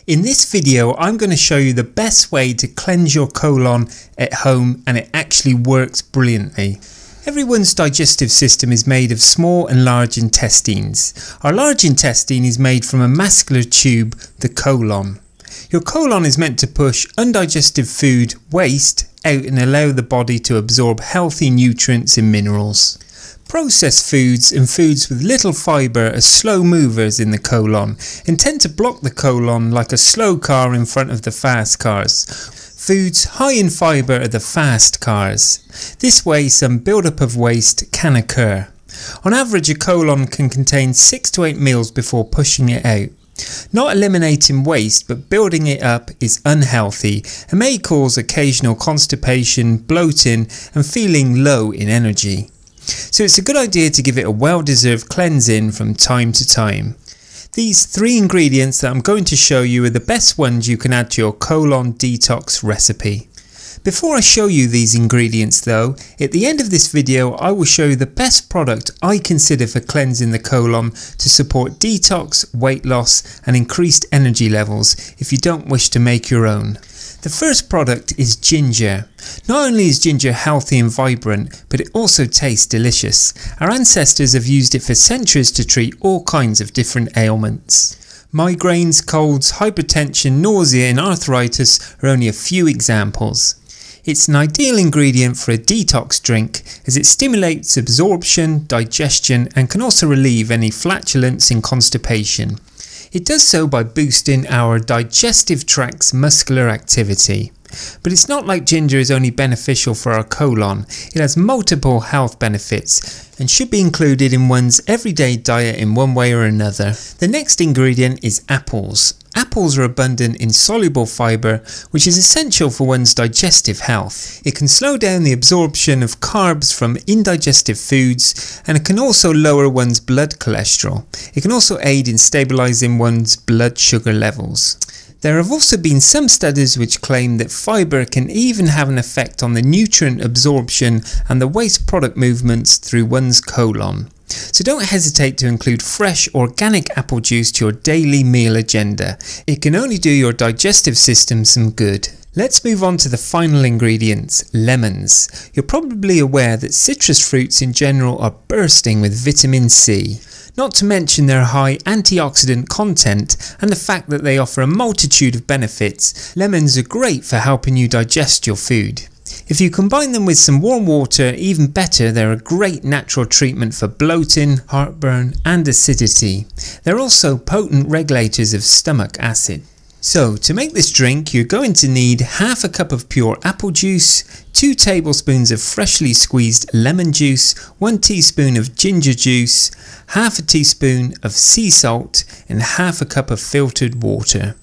In this video, I'm going to show you the best way to cleanse your colon at home, and it actually works brilliantly. Everyone's digestive system is made of small and large intestines. Our large intestine is made from a muscular tube, the colon. Your colon is meant to push undigested food waste out and allow the body to absorb healthy nutrients and minerals. Processed foods and foods with little fibre are slow movers in the colon and tend to block the colon like a slow car in front of the fast cars. Foods high in fibre are the fast cars. This way some buildup of waste can occur. On average, a colon can contain 6 to 8 meals before pushing it out. Not eliminating waste but building it up is unhealthy and may cause occasional constipation, bloating and feeling low in energy. So it's a good idea to give it a well-deserved cleansing from time to time. These 3 ingredients that I'm going to show you are the best ones you can add to your colon detox recipe. Before I show you these ingredients though, at the end of this video I will show you the best product I consider for cleansing the colon to support detox, weight loss and increased energy levels if you don't wish to make your own. The first product is ginger. Not only is ginger healthy and vibrant, but it also tastes delicious. Our ancestors have used it for centuries to treat all kinds of different ailments. Migraines, colds, hypertension, nausea and arthritis are only a few examples. It's an ideal ingredient for a detox drink as it stimulates absorption, digestion and can also relieve any flatulence and constipation. It does so by boosting our digestive tract's muscular activity. But it's not like ginger is only beneficial for our colon. It has multiple health benefits and should be included in one's everyday diet in one way or another. The next ingredient is apples. Apples are abundant in soluble fibre, which is essential for one's digestive health. It can slow down the absorption of carbs from indigestive foods and it can also lower one's blood cholesterol. It can also aid in stabilising one's blood sugar levels. There have also been some studies which claim that fibre can even have an effect on the nutrient absorption and the waste product movements through one's colon. So don't hesitate to include fresh organic apple juice to your daily meal agenda. It can only do your digestive system some good. Let's move on to the final ingredients, lemons. You're probably aware that citrus fruits in general are bursting with vitamin C. Not to mention their high antioxidant content and the fact that they offer a multitude of benefits. Lemons are great for helping you digest your food. If you combine them with some warm water, even better, they're a great natural treatment for bloating, heartburn and acidity. They're also potent regulators of stomach acid. So to make this drink you're going to need half a cup of pure apple juice, 2 tablespoons of freshly squeezed lemon juice, 1 teaspoon of ginger juice, half a teaspoon of sea salt and half a cup of filtered water.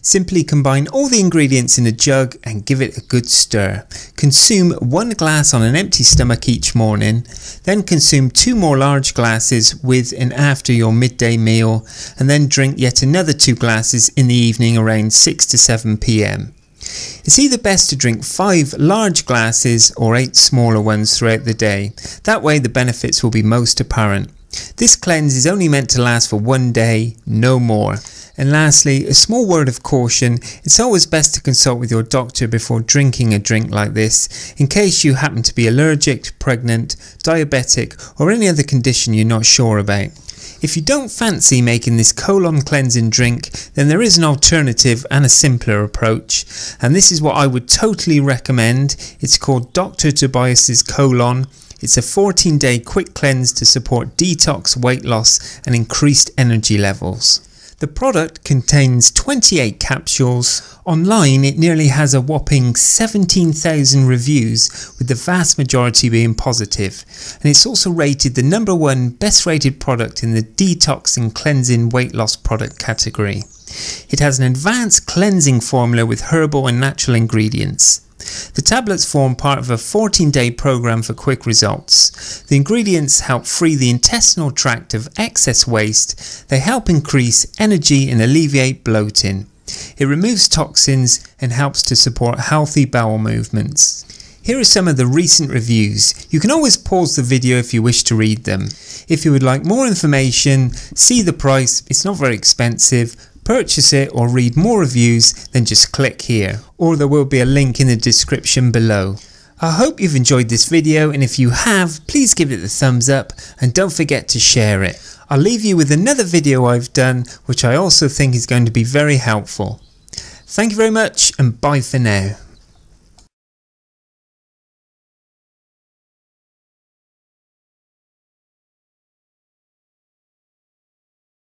Simply combine all the ingredients in a jug and give it a good stir. Consume 1 glass on an empty stomach each morning, then consume 2 more large glasses with and after your midday meal, and then drink yet another 2 glasses in the evening around 6 to 7 p.m. It's either best to drink 5 large glasses or 8 smaller ones throughout the day. That way the benefits will be most apparent. This cleanse is only meant to last for 1 day, no more. And lastly, a small word of caution, it's always best to consult with your doctor before drinking a drink like this, in case you happen to be allergic, pregnant, diabetic or any other condition you're not sure about. If you don't fancy making this colon cleansing drink, then there is an alternative and a simpler approach, and this is what I would totally recommend. It's called Dr. Tobias's Colon. It's a 14-day quick cleanse to support detox, weight loss and increased energy levels. The product contains 28 capsules. Online it nearly has a whopping 17,000 reviews, with the vast majority being positive, and it's also rated the #1 best rated product in the detox and cleansing weight loss product category. It has an advanced cleansing formula with herbal and natural ingredients. The tablets form part of a 14-day program for quick results. The ingredients help free the intestinal tract of excess waste, they help increase energy and alleviate bloating. It removes toxins and helps to support healthy bowel movements. Here are some of the recent reviews. You can always pause the video if you wish to read them. If you would like more information, see the price, it's not very expensive, purchase it or read more reviews, then just click here, or there will be a link in the description below. I hope you've enjoyed this video, and if you have, please give it the thumbs up and don't forget to share it. I'll leave you with another video I've done which I also think is going to be very helpful. Thank you very much and bye for now.